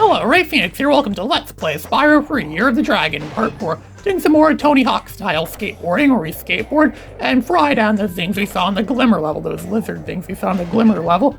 Hello, Ray Phoenix here, welcome to Let's Play Spyro for Year of the Dragon, Part 4. Doing some more Tony Hawk-style skateboarding, where we skateboard and fly down those things we saw on the Glimmer level, those lizard things we saw on the Glimmer level.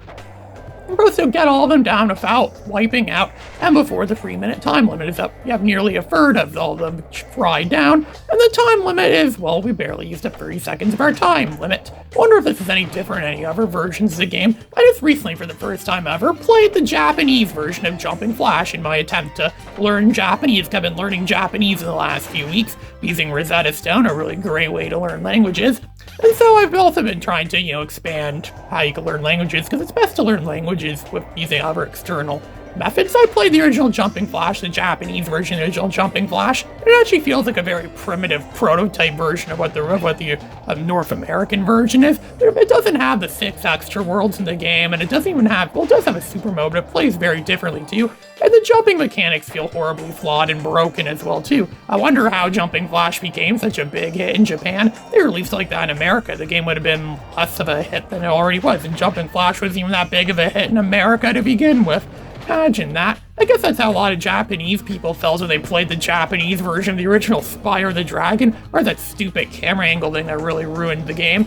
We're supposed to get all of them down without wiping out, and before the 3-minute time limit is up. You have nearly a third of all of them fried down, and the time limit is, well, we barely used up 30 seconds of our time limit. I wonder if this is any different in any other versions of the game. I just recently, for the first time ever, played the Japanese version of Jumping Flash in my attempt to learn Japanese. I've been learning Japanese in the last few weeks, using Rosetta Stone, a really great way to learn languages. And so I've also been trying to, expand how you can learn languages, because it's best to learn languages with using other external methods. I played the original Jumping Flash, the Japanese version of the original Jumping Flash. It actually feels like a very primitive prototype version of what the North American version is. It doesn't have the 6 extra worlds in the game, and it doesn't even have, well, it does have a super mode, but it plays very differently too. And the jumping mechanics feel horribly flawed and broken as well too. I wonder how Jumping Flash became such a big hit in Japan. They released like that in America. The game would have been less of a hit than it already was, and Jumping Flash wasn't even that big of a hit in America to begin with. Imagine that. I guess that's how a lot of Japanese people felt when they played the Japanese version of the original Spyro the Dragon, or that stupid camera angle thing that really ruined the game.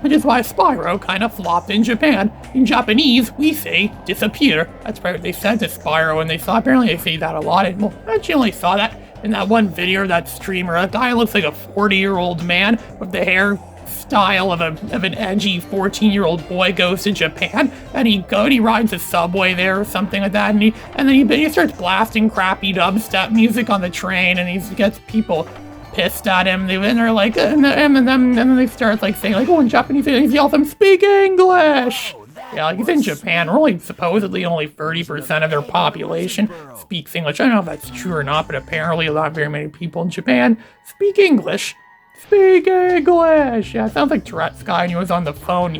Which is why Spyro kind of flopped in Japan. In Japanese, we say disappear. That's probably what they said to Spyro when they saw. Apparently they say that a lot. And, well, I actually only saw that in that one video of that streamer. That guy looks like a 40-year-old man with the hair style of an edgy 14-year-old boy goes to Japan, and he rides a subway there or something like that, and then he starts blasting crappy dubstep music on the train, and he gets people pissed at him. They're like, and then they start like saying like, oh, in Japanese, he yells them, speak English. Yeah, like he's in Japan. Supposedly only 30% of their population speaks English. I don't know if that's true or not, but apparently not very many people in Japan speak English. Speak English! Yeah, it sounds like Tourette's guy, and he was on the phone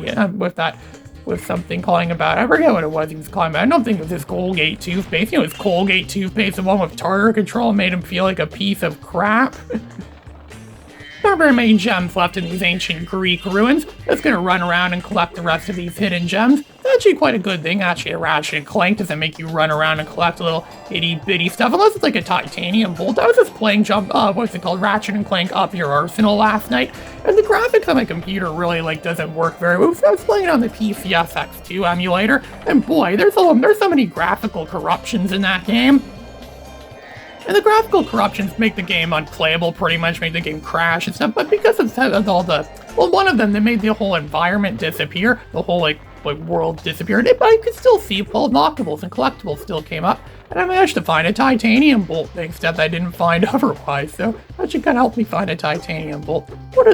with something calling about, I forget what it was he was calling about. I don't think it was his Colgate toothpaste. His Colgate toothpaste, the one with tartar control, made him feel like a piece of crap. Not very many gems left in these ancient Greek ruins. Just gonna run around and collect the rest of these hidden gems. It's actually quite a good thing. Actually, a Ratchet and Clank doesn't make you run around and collect little itty-bitty stuff, unless it's like a titanium bolt. I was just playing Ratchet and Clank Up Your Arsenal last night, and the graphics on my computer really doesn't work very well. I was playing it on the PCSX2 emulator, and boy, there's so many graphical corruptions in that game. And the graphical corruptions make the game unplayable, pretty much make the game crash and stuff, but because of all the, well, one of them, they made the whole environment disappear, the whole, world disappeared, but I could still see, well, knockables and collectibles still came up, and I managed to find a titanium bolt thing, stuff that I didn't find otherwise, so that should kind of help me find a titanium bolt. What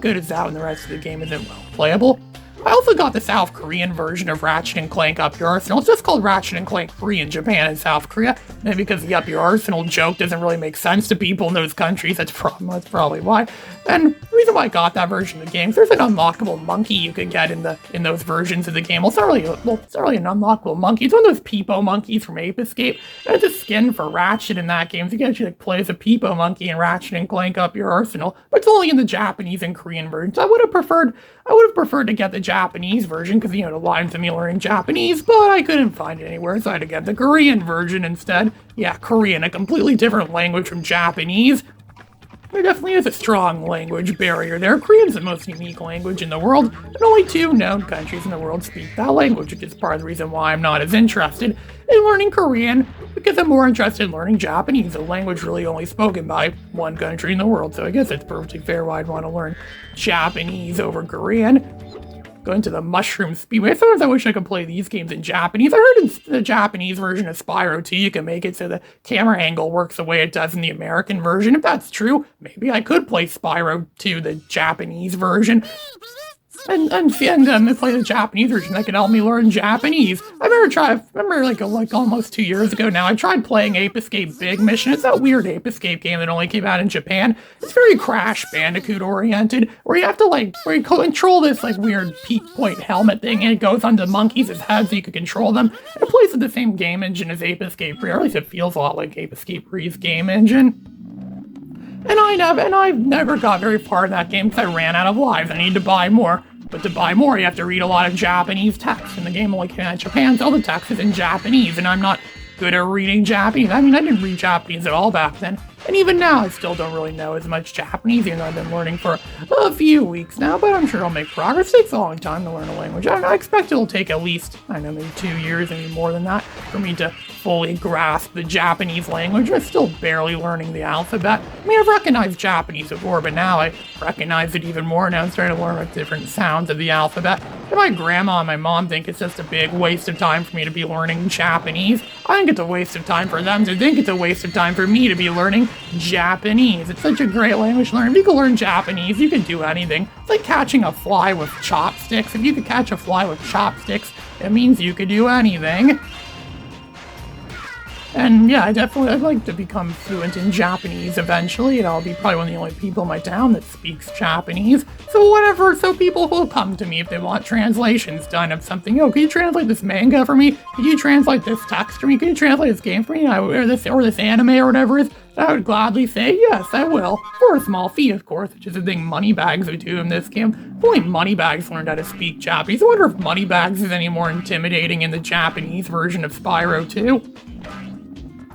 good is that when the rest of the game isn't well playable? I also got the South Korean version of Ratchet and Clank Up Your Arsenal. It's just called Ratchet and Clank 3 in Japan and South Korea. Maybe because the Up Your Arsenal joke doesn't really make sense to people in those countries. That's probably why. And the reason why I got that version of the game is there's an unlockable monkey you can get in those versions of the game. Well, it's not really an unlockable monkey. It's one of those Peepo monkeys from Ape Escape. And it's a skin for Ratchet in that game. So you can actually play as a Peepo monkey in Ratchet and Clank Up Your Arsenal. But it's only in the Japanese and Korean versions. I would have preferred to get the Japanese version because, it aligns with me learning Japanese, but I couldn't find it anywhere, so I had to get the Korean version instead. Yeah, Korean, a completely different language from Japanese. There definitely is a strong language barrier there. Korean is the most unique language in the world, and only 2 known countries in the world speak that language, which is part of the reason why I'm not as interested in learning Korean, because I'm more interested in learning Japanese, a language really only spoken by 1 country in the world, so I guess it's perfectly fair why I'd want to learn Japanese over Korean. Going to the Mushroom Speedway. Sometimes I wish I could play these games in Japanese. I heard in the Japanese version of Spyro 2, you can make it so the camera angle works the way it does in the American version. If that's true, maybe I could play Spyro 2, the Japanese version. And play the Japanese version that could help me learn Japanese. I remember like almost 2 years ago now, I tried playing Ape Escape Big Mission. It's that weird Ape Escape game that only came out in Japan. It's very Crash Bandicoot oriented, where you have to where you control this weird peak point helmet thing, and it goes onto monkeys' heads so you can control them. And it plays with the same game engine as Ape Escape 3, or at least it feels a lot like Ape Escape 3's game engine. And I've never got very far in that game because I ran out of lives. I need to buy more. But to buy more, you have to read a lot of Japanese text, and the game only came out in Japan, so all the text is in Japanese, and I'm not good at reading Japanese. I mean, I didn't read Japanese at all back then. And even now, I still don't really know as much Japanese, even though I've been learning for a few weeks now, but I'm sure I'll make progress. It takes a long time to learn a language. I expect it'll take at least, I don't know, maybe 2 years, maybe more than that, for me to fully grasp the Japanese language. I'm still barely learning the alphabet. I mean, I've recognized Japanese before, but now I recognize it even more. Now I'm starting to learn like different sounds of the alphabet. And my grandma and my mom think it's just a big waste of time for me to be learning Japanese. I think it's a waste of time for them to think it's a waste of time for me to be learning Japanese. It's such a great language to learn. If you can learn Japanese, you can do anything. It's like catching a fly with chopsticks. If you could catch a fly with chopsticks, it means you could do anything. And yeah, I'd like to become fluent in Japanese eventually, and I'll be probably one of the only people in my town that speaks Japanese. So people will come to me if they want translations done of something. Oh, can you translate this manga for me? Can you translate this text for me? Can you translate this game for me? Or this anime or whatever it is? I would gladly say, yes, I will. For a small fee, of course, which is the thing Moneybags would do in this game. Only Moneybags learned how to speak Japanese. I wonder if Moneybags is any more intimidating in the Japanese version of Spyro 2.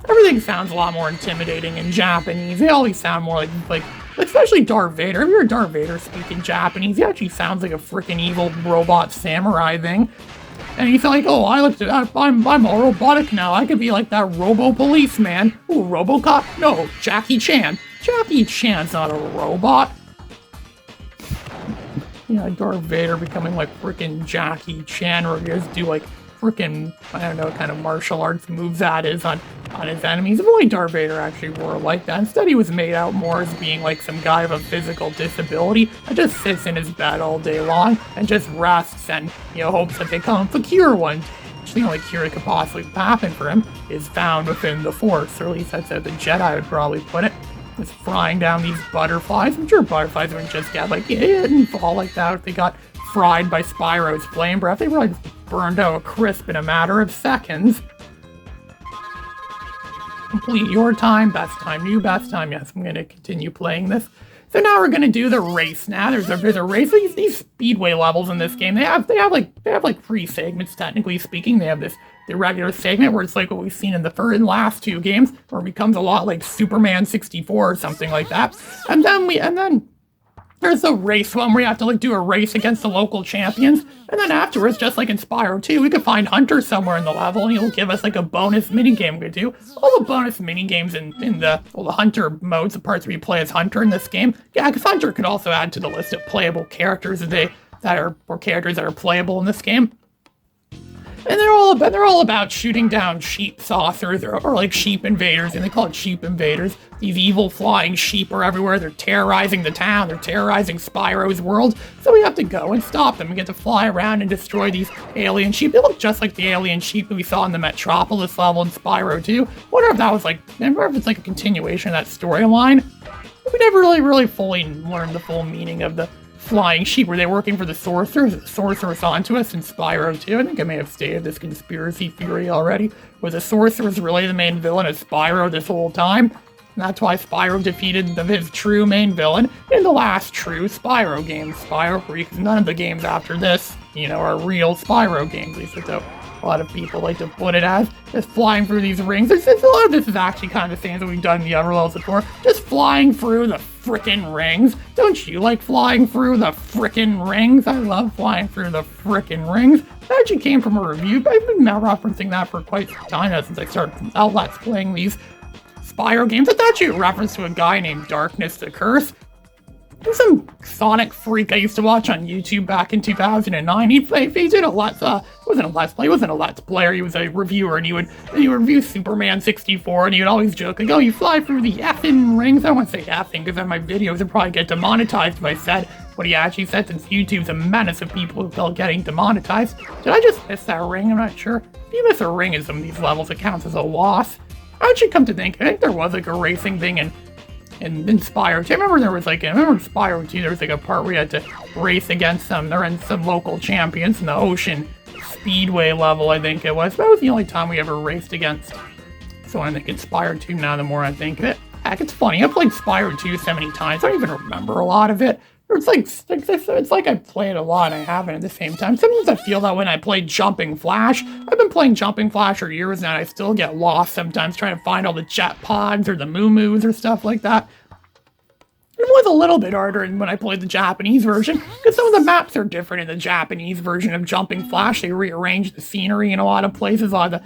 Everything sounds a lot more intimidating in Japanese. They always sound more like especially Darth Vader. If you hear Darth Vader speak in Japanese, he actually sounds like a freaking evil robot samurai thing. And you feel like, oh, I'm all robotic now. I could be like that Robo Policeman. Ooh, RoboCop? No, Jackie Chan. Jackie Chan's not a robot. Yeah, Darth Vader becoming like freaking Jackie Chan, or just do like freaking, I don't know, kind of martial arts moves that is on his enemies. If only Darth Vader actually were like that. Instead, he was made out more as being like some guy of a physical disability that just sits in his bed all day long and just rests and, hopes that they come up with a cure one. The only cure that could possibly happen for him is found within the Force, or at least that's how the Jedi would probably put it. Just frying down these butterflies. I'm sure butterflies wouldn't just get hit and fall like that if they got fried by Spyro's flame breath. They probably burned out crisp in a matter of seconds. Complete your time, best time, new best time. Yes, I'm going to continue playing this. So now we're going to do the race. Now there's a race. These speedway levels in this game, they have like 3 segments, technically speaking. They have the regular segment where it's like what we've seen in the last 2 games, where it becomes a lot like Superman 64 or something like that. And then there's the race one where you have to do a race against the local champions. And then afterwards, just like in Spyro 2, we could find Hunter somewhere in the level and he'll give us a bonus minigame we could do. All the bonus minigames in the Hunter modes, the parts where you play as Hunter in this game. Yeah, because Hunter could also add to the list of playable characters that are playable in this game. And they're all about shooting down sheep saucers or like sheep invaders, and they call it sheep invaders. These evil flying sheep are everywhere. They're terrorizing the town. They're terrorizing Spyro's world. So we have to go and stop them. We get to fly around and destroy these alien sheep. They look just like the alien sheep that we saw in the Metropolis level in Spyro 2. Wonder if that was I wonder if it's like a continuation of that storyline. We never really fully learned the full meaning of the flying sheep. Were they working for the sorcerers? The sorcerers onto us in Spyro 2. I think I may have stated this conspiracy theory already. Was the sorcerers really the main villain of Spyro this whole time? And that's why Spyro defeated his true main villain in the last true Spyro game, Spyro 3, because none of the games after this, are real Spyro games. At least that's a lot of people like to put it as. Just flying through these rings. A lot of this is actually kind of the same as we've done in the other levels before. Just flying through the frickin' rings. Don't you like flying through the frickin' rings? I love flying through the frickin' rings. That actually came from a review. I've been referencing that for quite some time now since I started Let's playing these Spyro games. It's actually a reference to a guy named Darkness the Curse. There's some Sonic freak I used to watch on YouTube back in 2009. He did a Let's Player. He was a reviewer, and he would review Superman 64, and he would always joke, like, oh, you fly through the effing rings. I don't want to say effing, because then my videos would probably get demonetized if I said what he actually said, since YouTube's a menace of people who are getting demonetized. Did I just miss that ring? I'm not sure. If you miss a ring in some of these levels, it counts as a loss. I actually come to think, I think there was a racing thing in Spyro 2. I remember in Spyro 2 there was a part where you had to race against some local champions in the Ocean Speedway level, I think it was. That was the only time we ever raced against. So I think in Spyro 2 now, the more I think of it. Heck, it's funny. I played Spyro 2 so many times, I don't even remember a lot of it. It's like I play it a lot and I haven't at the same time. Sometimes I feel that when I play Jumping Flash. I've been playing Jumping Flash for years now and I still get lost sometimes trying to find all the jet pods or the moo-moos or stuff like that. It was a little bit harder when I played the Japanese version, because some of the maps are different in the Japanese version of Jumping Flash. They rearranged the scenery in a lot of places, a lot of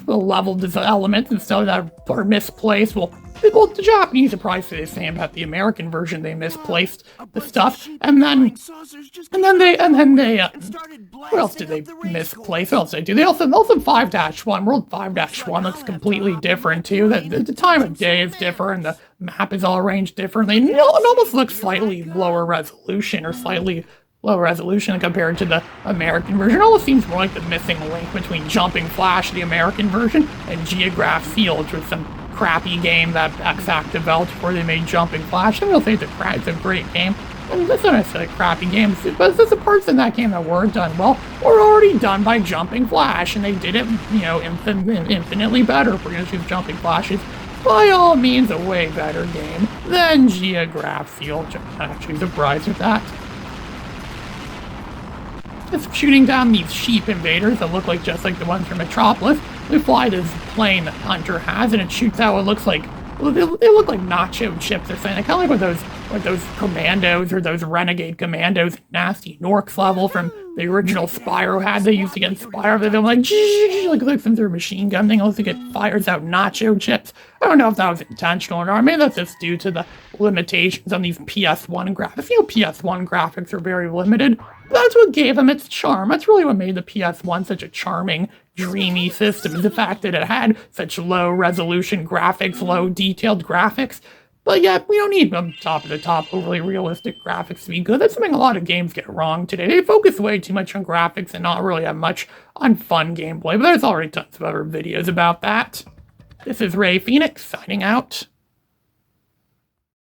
the level elements and stuff that are misplaced. Well, the Japanese would probably say the same about the American version. They misplaced the stuff, and then they what else did they misplace? What else did they do? They also 5-1 World 5-1 looks completely different too. The time of day is different. The map is all arranged differently. It almost looks slightly lower resolution or slightly low resolution compared to the American version. It almost seems more like the missing link between Jumping Flash, the American version, and Geograph Field, which was some crappy game that Exact developed before they made Jumping Flash. I will say it's a great game. And it's not necessarily a crappy game, but the parts in that game that were done well were already done by Jumping Flash, and they did it, infinitely better. If we're going to choose Jumping Flash, is by all means a way better game than Geograph Field. I'm actually surprised with that. Just shooting down these sheep invaders that look like just like the ones from Metropolis. We fly this plane that Hunter has, and it shoots out what looks like they look like nacho chips or something. I kind of like what those commandos or those renegade commandos, nasty Norks level from the original Spyro had. They used to get Spyro. They're like some sort of machine gun thing. Also get fires out nacho chips. I don't know if that was intentional or not. Maybe that's just due to the limitations on these PS1 graphics. PS1 graphics are very limited. That's what gave them its charm. That's really what made the PS1 such a charming, dreamy system, is the fact that it had such low resolution graphics, low detailed graphics. But yet, we don't need top of the top, overly realistic graphics to be good. That's something a lot of games get wrong today. They focus way too much on graphics and not really have much on fun gameplay. But there's already tons of other videos about that. This is Ray Phoenix, signing out.